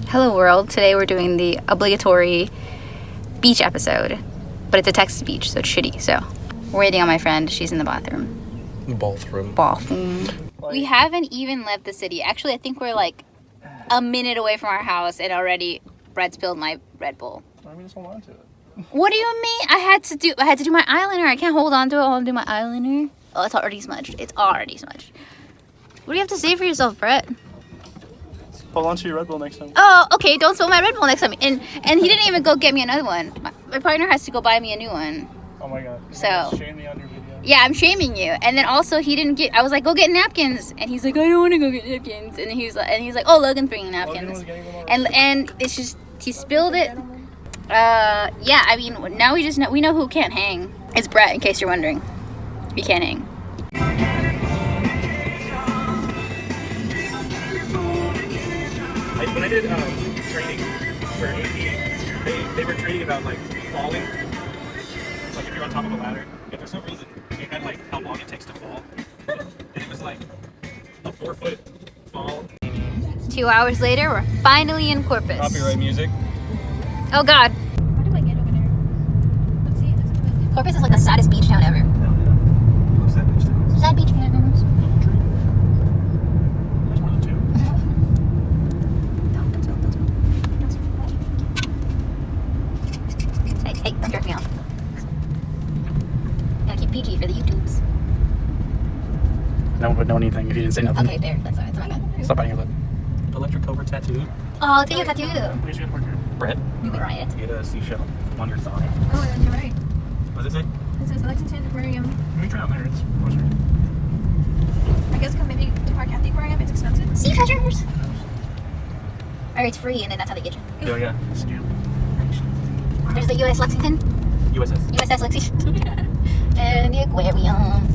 Hello world, today we're doing the obligatory beach episode, but it's a Texas beach, so it's shitty, so we're waiting on my friend. She's in the bathroom. Bathroom. We haven't even left the city. Actually, I think we're like a minute away from our house and already Brett spilled my Red Bull. I mean, just hold on to it. What do you mean? I had to do my eyeliner. I can't hold on to it. I want to do my eyeliner. Oh, it's already smudged. It's already smudged. What do you have to say for yourself, Brett? Hold on to your Red Bull next time. Oh, okay. Don't spill my Red Bull next time. And he didn't even go get me another one. My partner has to go buy me a new one. Oh my god. So Shame me on your video. yeah, I'm shaming you. And then also he didn't get. I was like, go get napkins, and he's like, I don't want to go get napkins. And he's like, oh, Logan's bringing napkins. And it's just he spilled it. Yeah. I mean, now we know who can't hang. It's Brett, in case you're wondering. He can't hang. When I did training for AP, they were training about like falling. Like if you're on top of a ladder, and for some reason they had like how long it takes to fall, and it was like a 4-foot fall. 2 hours later, we're finally in Corpus. Copyright music. Oh God. How do I get over there? Let's see. Corpus is like the saddest beach town ever. What's that beach town? Sad beach town. There's more than two. Hey, don't jerk me off. Gotta keep PG for the YouTubes. No one would know anything if you didn't say nothing. Okay, there. That's alright. That's my bad. Stop biting your lip. Electric Cobra tattoo. Oh, take your tattoo. Where's your partner? Brett. You can write it. Get a seashell on your thigh. Oh, yeah, you're right. What does it say? It says Lexington Aquarium. Let me try on there. It's closer. I guess because maybe to park at the aquarium, it's expensive. Sea treasures. Or it's free, and then that's how they get you. Oh yeah. Scam. There's the U.S. Lexington. USS. USS Lexington. And the aquarium.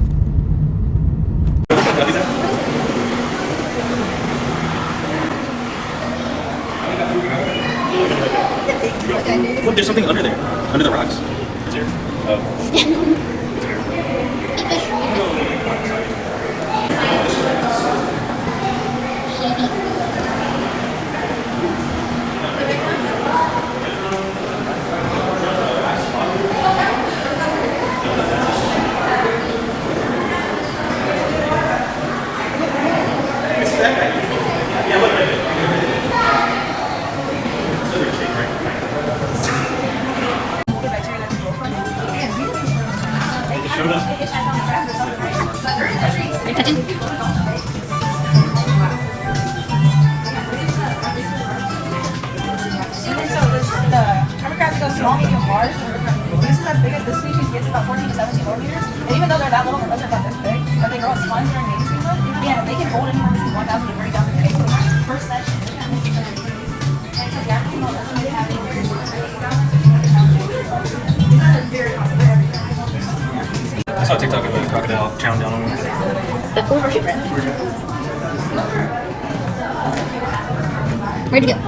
Look, there's something under there. Under the rocks. Is there? Oh. Eat fish. Small, medium, large. This is as big as this species gets, about 14 to 17 millimeters. And even though they're that little, they're about this big, but they grow a sponge during mating season. Yeah, they can hold anywhere between 1,000 to 30,000 eggs. First session. I saw a TikTok of a crocodile chowing down on one. Where'd you go?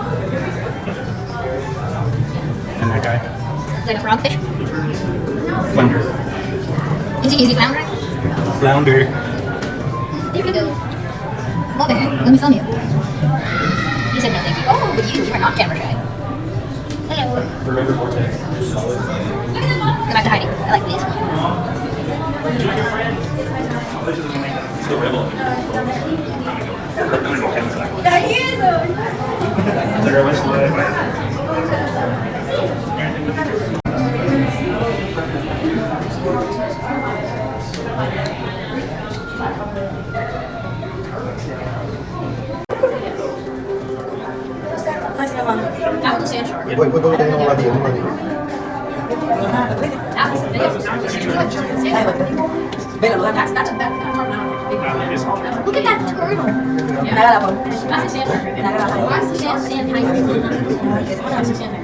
And that guy. Like a frogfish? Flounder. Is he floundering? Flounder. There we go. Well there, let me film you. He said no thank you. Oh, but you are not camera shy. Hello. Remember Vortex. Go back to hiding. I like these. Still rebel. That was a sand shark. Voy teniendo un ratito, That was a big Look at that turtle. Yeah. That's a sand shark. Why is the sand hiding? That's a sand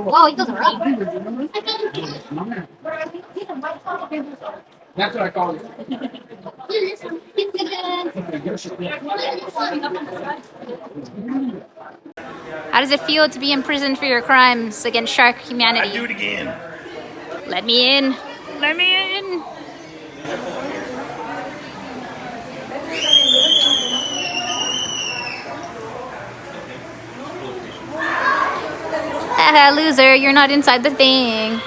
Whoa, he doesn't run. That's what I call it. How does it feel to be imprisoned for your crimes against shark humanity? I'd do it again. Let me in. Let me in. Haha, loser, you're not inside the thing.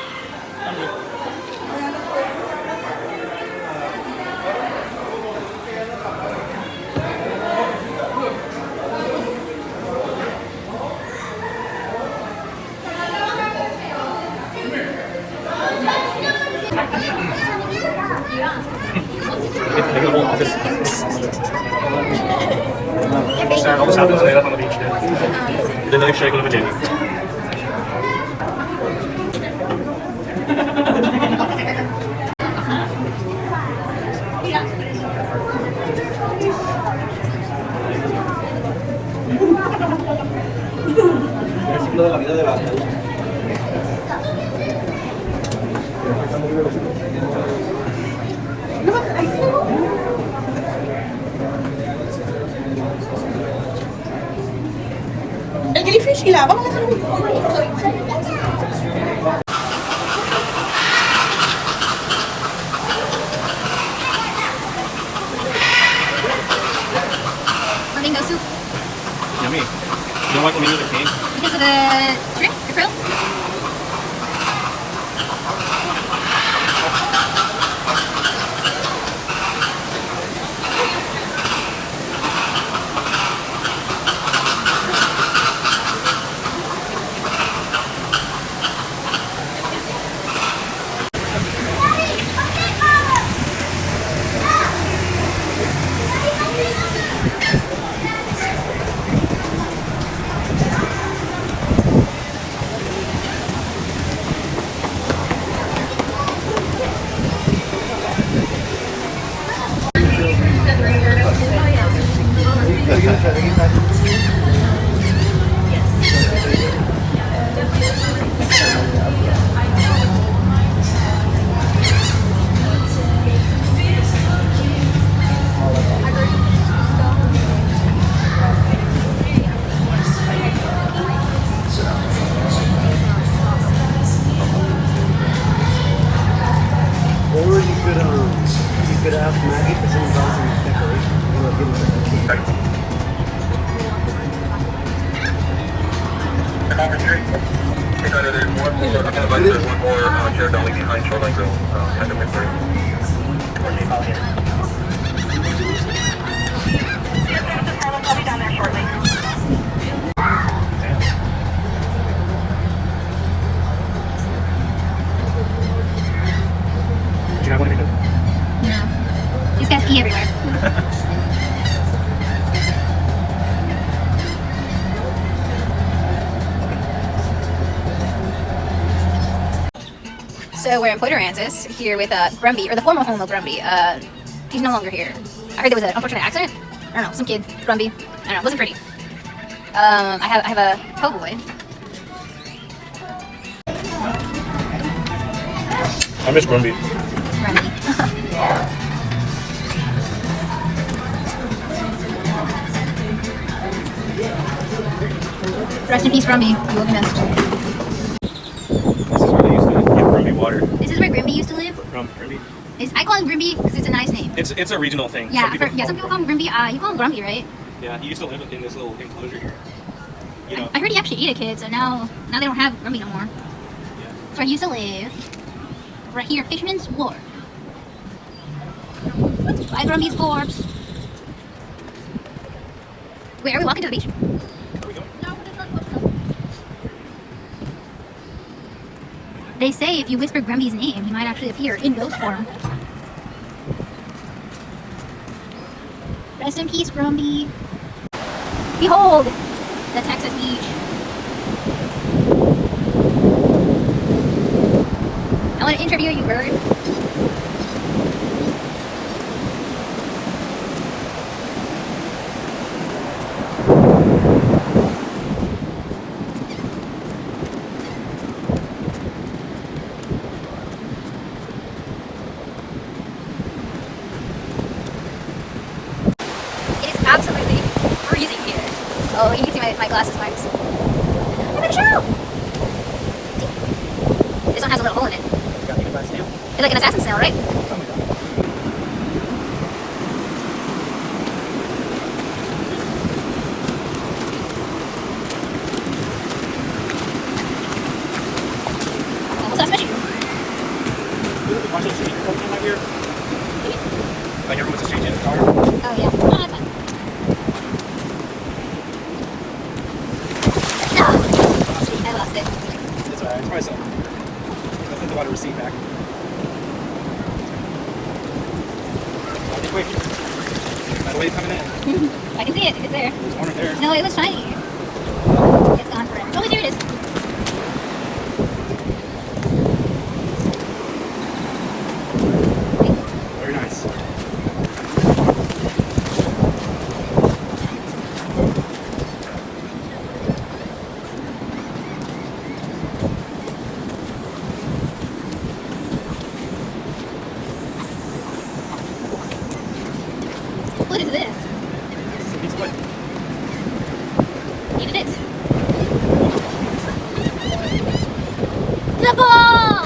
All this happens laid up on the beach. Then they shake it over Jenny. El jellyfish y la vamos a hacer un Flamingo soup. Yummy. You don't like flamingo the king? Because of the shrimp, the krill? You could ask Maggie for some awesome decoration. You know, give her There's one more chair dolly behind Shoreline Grill at the Windsor. I'll be down there shortly. Do you have one to do? No. These guys pee everywhere. So we're in Point Aransas here with Grumby, or the former home of Grumby. He's no longer here. I heard there was an unfortunate accident. I don't know, some kid, Grumby. I don't know, it wasn't pretty. I have a po' boy. I miss Grumby. Grumby. Rest in peace, Grumby. You will be missed. This is where they used to get Grumby water. This is where Grimby used to live. From Grumby. I call him Grimby because it's a nice name. It's a regional thing. Yeah, Some some people call him Grimby. You call him Grumpy, right? Yeah, he used to live in this little enclosure here. You know. I heard he actually ate a kid, so now they don't have Grumpy no more. That's where he used to live. Right here, Fisherman's Wharf. By Grumpy's corpse. Wait, are we walking to the beach? Where are we going? They say if you whisper Grumpy's name, he might actually appear in ghost form. Rest in peace, Grumpy. Behold, the Texas beach. I want to interview you, bird. one has a little hole in it. Got eaten by a snail. It's like an assassin snail, right? What's that smudgy? Watch those street coming in right here. Like everyone's a change in the car. Oh, yeah. Oh, that's fine. No! I lost it. It's alright. It's probably something. Let's think about a receipt back. I'll be quick. That wave coming in. I can see it. It's there. There's one right there. No, it was shiny. It's gone forever. Oh, there it is. Very nice. What is this? It's what? Eat it. The ball!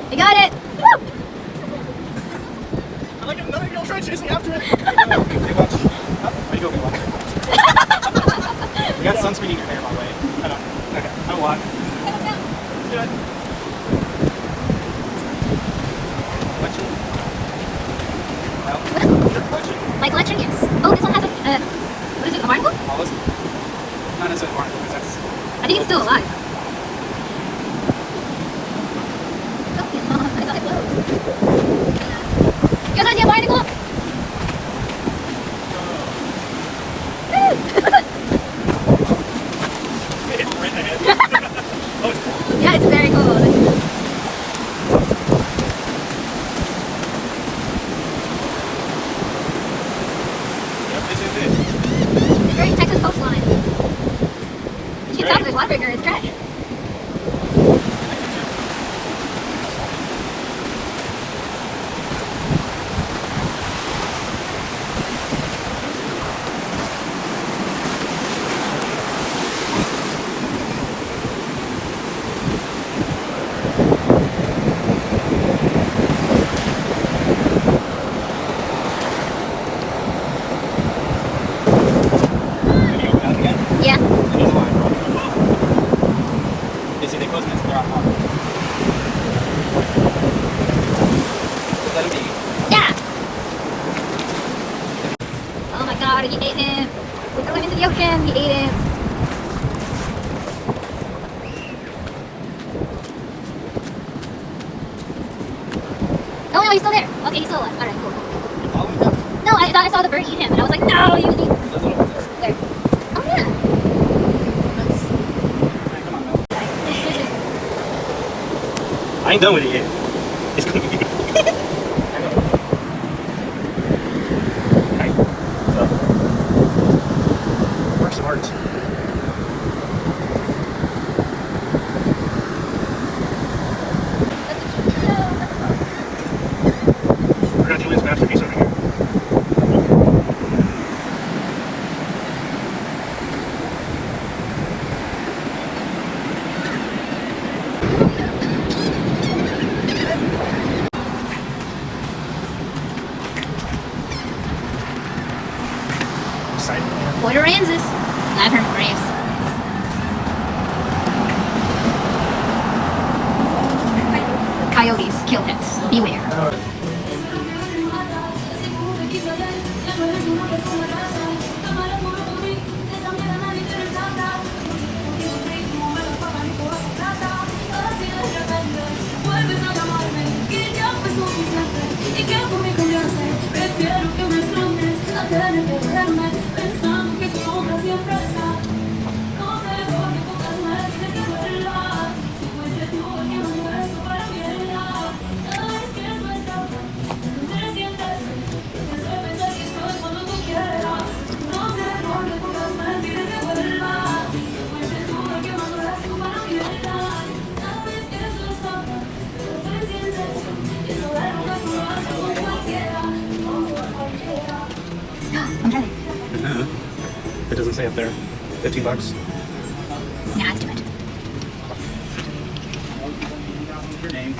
I got it! Woo! I like another girl trying to chase me after it. Hey, watch. Where you go, watch. You got sunscreen in your hair, by the way. I don't. Okay. I want. Good. Collection. Well, your collection. My collection, yes. Oh, this one has a, what is it, a barnacle? All this. Not necessarily barnacle, because that's. I think it's still alive. Oh, I thought it closed. You guys want to see a barnacle? It's right in the head. Oh, it's cool. Yeah, it's very cool. Yep, this is it. It's very Texas coastline. You can tell there's water breaker, it's trash. Can you open it up again? Yeah. It is alive. You see, they close this, they're on hot. Just let it be. Yeah! Oh my god, he ate him! We threw him into the ocean, he ate him! Oh no, he's still there! Okay, he's still alive. Alright, cool. You following them? No, I thought I saw the bird eat him, and I was like, no, you eat Those little ones are. there. Oh yeah! Alright, come on, Mel. I ain't done with it yet. It's gonna be beautiful. I know. Okay. So. Work smart. We're gonna do his masterpiece over here. Excited. Porter Ramses. I've heard Braves. Coyotes, kill pets. Beware. It doesn't say up there. $15. Nah, it's too much. Your name?